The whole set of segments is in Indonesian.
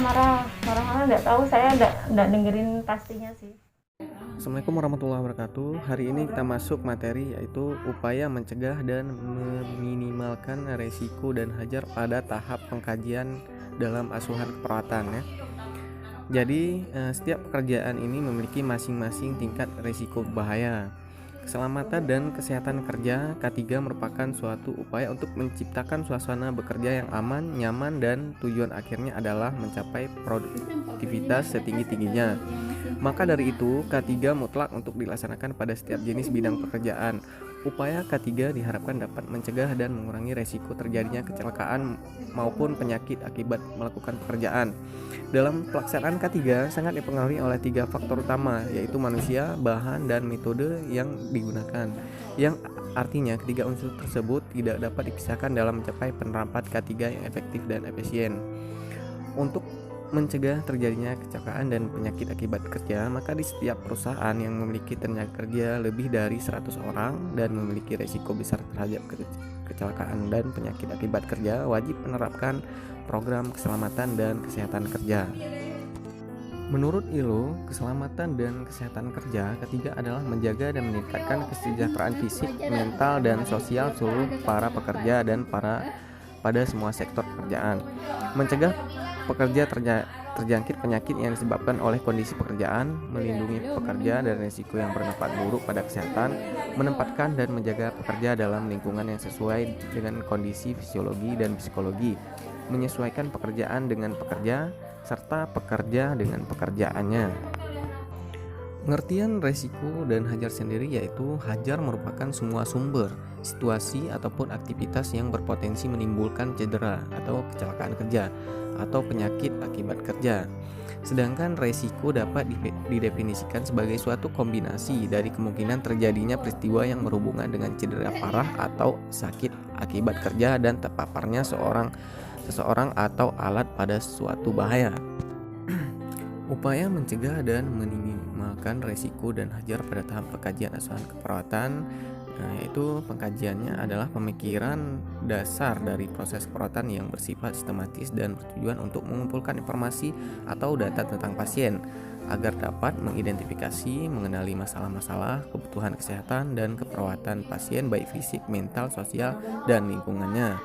marah-marah nggak tahu, saya nggak dengerin pastinya sih. Assalamualaikum warahmatullahi wabarakatuh. Hari ini kita masuk materi yaitu upaya mencegah dan meminimalkan resiko dan hajar pada tahap pengkajian dalam asuhan keperawatan ya. Jadi setiap pekerjaan ini memiliki masing-masing tingkat resiko bahaya. Keselamatan dan kesehatan kerja K3 merupakan suatu upaya untuk menciptakan suasana bekerja yang aman, nyaman, dan tujuan akhirnya adalah mencapai produktivitas setinggi-tingginya. Maka dari itu, K3 mutlak untuk dilaksanakan pada setiap jenis bidang pekerjaan. Upaya K3 diharapkan dapat mencegah dan mengurangi resiko terjadinya kecelakaan maupun penyakit akibat melakukan pekerjaan. Dalam pelaksanaan K3 sangat dipengaruhi oleh 3 faktor utama, yaitu manusia, bahan, dan metode yang digunakan. Yang artinya ketiga unsur tersebut tidak dapat dipisahkan dalam mencapai penerapan K3 yang efektif dan efisien. Untuk mencegah terjadinya kecelakaan dan penyakit akibat kerja, maka di setiap perusahaan yang memiliki tenaga kerja lebih dari 100 orang dan memiliki resiko besar terhadap kecelakaan dan penyakit akibat kerja wajib menerapkan program keselamatan dan kesehatan kerja. Menurut ILO, keselamatan dan kesehatan kerja ketiga adalah menjaga dan meningkatkan kesejahteraan fisik, mental, dan sosial seluruh para pekerja dan pada semua sektor pekerjaan. Mencegah pekerja terjangkit penyakit yang disebabkan oleh kondisi pekerjaan, melindungi pekerja dari risiko yang berdampak buruk pada kesehatan, menempatkan dan menjaga pekerja dalam lingkungan yang sesuai dengan kondisi fisiologi dan psikologi, menyesuaikan pekerjaan dengan pekerja, serta pekerja dengan pekerjaannya. Pengertian resiko dan hajar sendiri yaitu hajar merupakan semua sumber, situasi, ataupun aktivitas yang berpotensi menimbulkan cedera atau kecelakaan kerja atau penyakit akibat kerja. Sedangkan resiko dapat didefinisikan sebagai suatu kombinasi dari kemungkinan terjadinya peristiwa yang berhubungan dengan cedera parah atau sakit akibat kerja dan terpaparnya seseorang atau alat pada suatu bahaya. Upaya mencegah dan meminimalkan resiko dan hajar pada tahap pengkajian asuhan keperawatan, yaitu pengkajiannya adalah pemikiran dasar dari proses keperawatan yang bersifat sistematis dan bertujuan untuk mengumpulkan informasi atau data tentang pasien agar dapat mengidentifikasi, mengenali masalah-masalah, kebutuhan kesehatan dan keperawatan pasien baik fisik, mental, sosial, dan lingkungannya.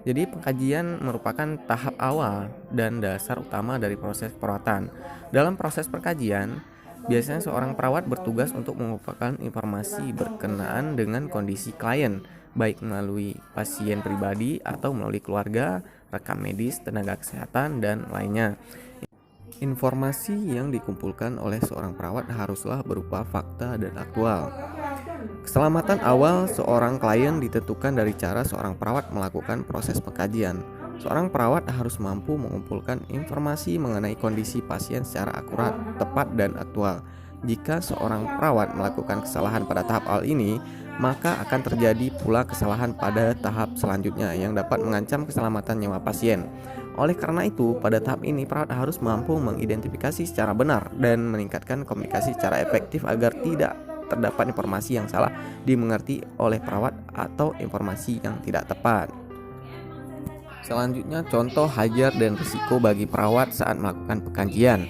Jadi pengkajian merupakan tahap awal dan dasar utama dari proses perawatan. Dalam proses pengkajian, biasanya seorang perawat bertugas untuk mengumpulkan informasi berkenaan dengan kondisi klien, baik melalui pasien pribadi atau melalui keluarga, rekam medis, tenaga kesehatan, dan lainnya. Informasi yang dikumpulkan oleh seorang perawat haruslah berupa fakta dan aktual. Keselamatan awal seorang klien ditentukan dari cara seorang perawat melakukan proses pengkajian. Seorang perawat harus mampu mengumpulkan informasi mengenai kondisi pasien secara akurat, tepat, dan aktual. Jika seorang perawat melakukan kesalahan pada tahap awal ini, maka akan terjadi pula kesalahan pada tahap selanjutnya yang dapat mengancam keselamatan nyawa pasien. Oleh karena itu, pada tahap ini perawat harus mampu mengidentifikasi secara benar dan meningkatkan komunikasi secara efektif agar tidak terdapat informasi yang salah dimengerti oleh perawat atau informasi yang tidak tepat. Selanjutnya, contoh hajar dan risiko bagi perawat saat melakukan pengkajian.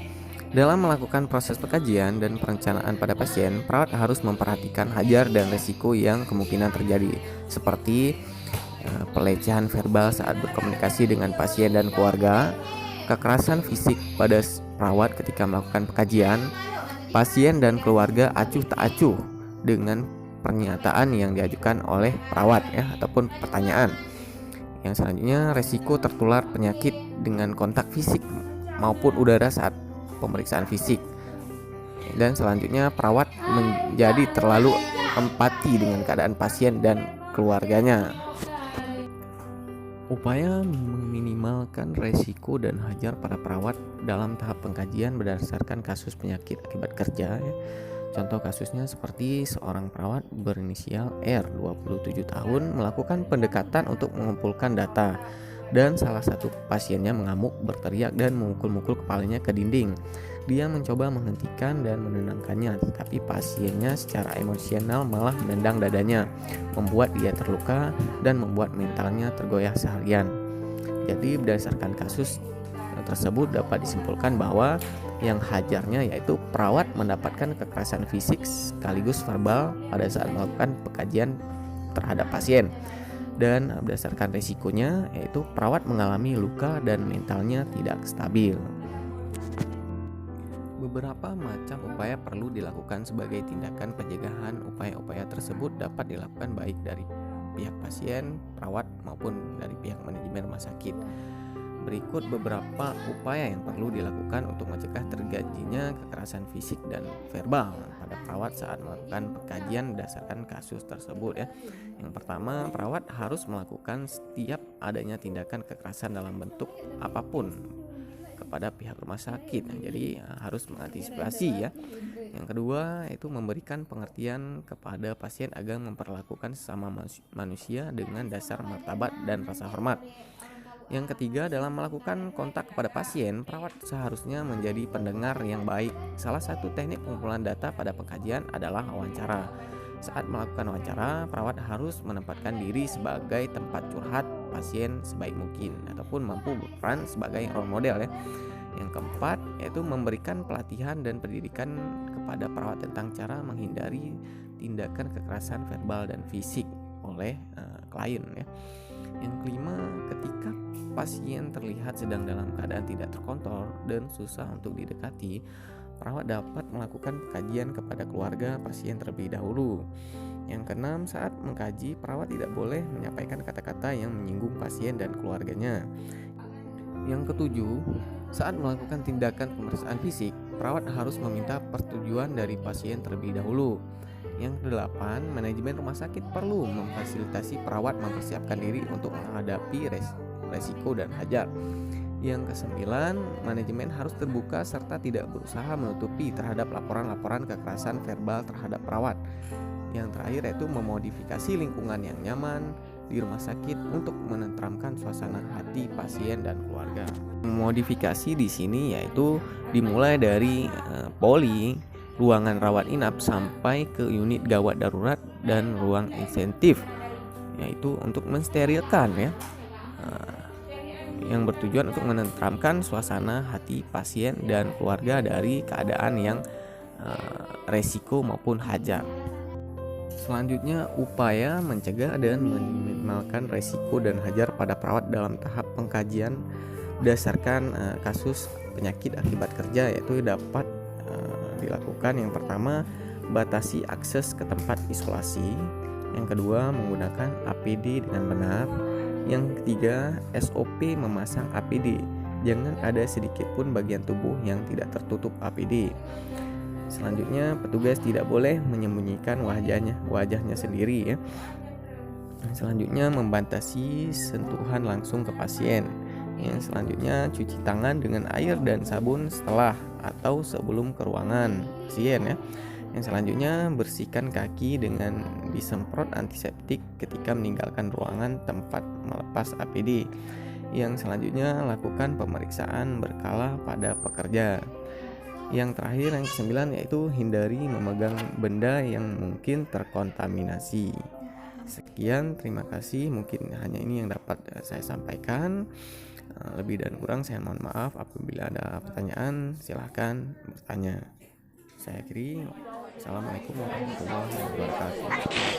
Dalam melakukan proses pengkajian dan perencanaan pada pasien, perawat harus memperhatikan hajar dan risiko yang kemungkinan terjadi, seperti pelecehan verbal saat berkomunikasi dengan pasien dan keluarga, kekerasan fisik pada perawat ketika melakukan pengkajian, pasien dan keluarga acuh tak acuh dengan pernyataan yang diajukan oleh perawat ataupun pertanyaan. Yang selanjutnya, resiko tertular penyakit dengan kontak fisik maupun udara saat pemeriksaan fisik. Dan selanjutnya, perawat menjadi terlalu empati dengan keadaan pasien dan keluarganya. Upaya meminimalkan resiko dan hajar pada perawat dalam tahap pengkajian berdasarkan kasus penyakit akibat kerja. Contoh kasusnya seperti seorang perawat berinisial R, 27 tahun, melakukan pendekatan untuk mengumpulkan data dan salah satu pasiennya mengamuk, berteriak, dan memukul-mukul kepalanya ke dinding. Dia mencoba menghentikan dan menenangkannya, tetapi pasiennya secara emosional malah menendang dadanya, membuat dia terluka dan membuat mentalnya tergoyah seharian. Jadi berdasarkan kasus tersebut dapat disimpulkan bahwa yang hajarnya yaitu perawat mendapatkan kekerasan fisik sekaligus verbal pada saat melakukan pengkajian terhadap pasien. Dan berdasarkan risikonya yaitu perawat mengalami luka dan mentalnya tidak stabil. Beberapa macam upaya perlu dilakukan sebagai tindakan pencegahan. Upaya-upaya tersebut dapat dilakukan baik dari pihak pasien, perawat maupun dari pihak manajemen rumah sakit. Berikut beberapa upaya yang perlu dilakukan untuk mencegah terjadinya kekerasan fisik dan verbal pada perawat saat melakukan pengkajian berdasarkan kasus tersebut ya. Yang pertama, perawat harus melakukan setiap adanya tindakan kekerasan dalam bentuk apapun kepada pihak rumah sakit. Jadi harus mengantisipasi ya. Yang kedua, itu memberikan pengertian kepada pasien agar memperlakukan sesama manusia dengan dasar martabat dan rasa hormat. Yang ketiga, dalam melakukan kontak kepada pasien, perawat seharusnya menjadi pendengar yang baik. Salah satu teknik pengumpulan data pada pengkajian adalah wawancara. Saat melakukan wawancara, perawat harus menempatkan diri sebagai tempat curhat pasien sebaik mungkin ataupun mampu berperan sebagai role model ya. Yang keempat, yaitu memberikan pelatihan dan pendidikan kepada perawat tentang cara menghindari tindakan kekerasan verbal dan fisik oleh klien ya. Yang kelima, ketika pasien terlihat sedang dalam keadaan tidak terkontrol dan susah untuk didekati, perawat dapat melakukan pengkajian kepada keluarga pasien terlebih dahulu. Yang keenam, saat mengkaji, perawat tidak boleh menyampaikan kata-kata yang menyinggung pasien dan keluarganya. Yang ketujuh, saat melakukan tindakan pemeriksaan fisik, perawat harus meminta persetujuan dari pasien terlebih dahulu. Yang kedelapan, manajemen rumah sakit perlu memfasilitasi perawat mempersiapkan diri untuk menghadapi resiko dan hajar. Yang kesembilan, manajemen harus terbuka serta tidak berusaha menutupi terhadap laporan-laporan kekerasan verbal terhadap perawat. Yang terakhir yaitu memodifikasi lingkungan yang nyaman di rumah sakit untuk menenteramkan suasana hati pasien dan keluarga. Modifikasi di sini yaitu dimulai dari poli, ruangan rawat inap sampai ke unit gawat darurat dan ruang insentif, yaitu untuk mensterilkan ya, yang bertujuan untuk menenteramkan suasana hati pasien dan keluarga dari keadaan yang resiko maupun hajar. Selanjutnya, upaya mencegah dan meminimalkan resiko dan hajar pada perawat dalam tahap pengkajian berdasarkan kasus penyakit akibat kerja, yaitu dapat dilakukan. Yang pertama, batasi akses ke tempat isolasi. Yang kedua, menggunakan APD dengan benar. Yang ketiga, SOP memasang APD. Jangan ada sedikit pun bagian tubuh yang tidak tertutup APD. Selanjutnya, petugas tidak boleh menyembunyikan wajahnya sendiri ya. Selanjutnya, membatasi sentuhan langsung ke pasien. Yang selanjutnya, cuci tangan dengan air dan sabun setelah atau sebelum ke ruangan pasien ya. Yang selanjutnya, bersihkan kaki dengan disemprot antiseptik ketika meninggalkan ruangan tempat melepas APD. Yang selanjutnya, lakukan pemeriksaan berkala pada pekerja. Yang terakhir, yang kesembilan, yaitu hindari memegang benda yang mungkin terkontaminasi. Sekian, terima kasih. Mungkin hanya ini yang dapat saya sampaikan. Lebih dan kurang saya mohon maaf. Apabila ada pertanyaan, silahkan bertanya. Saya akhiri. Assalamualaikum warahmatullahi wabarakatuh.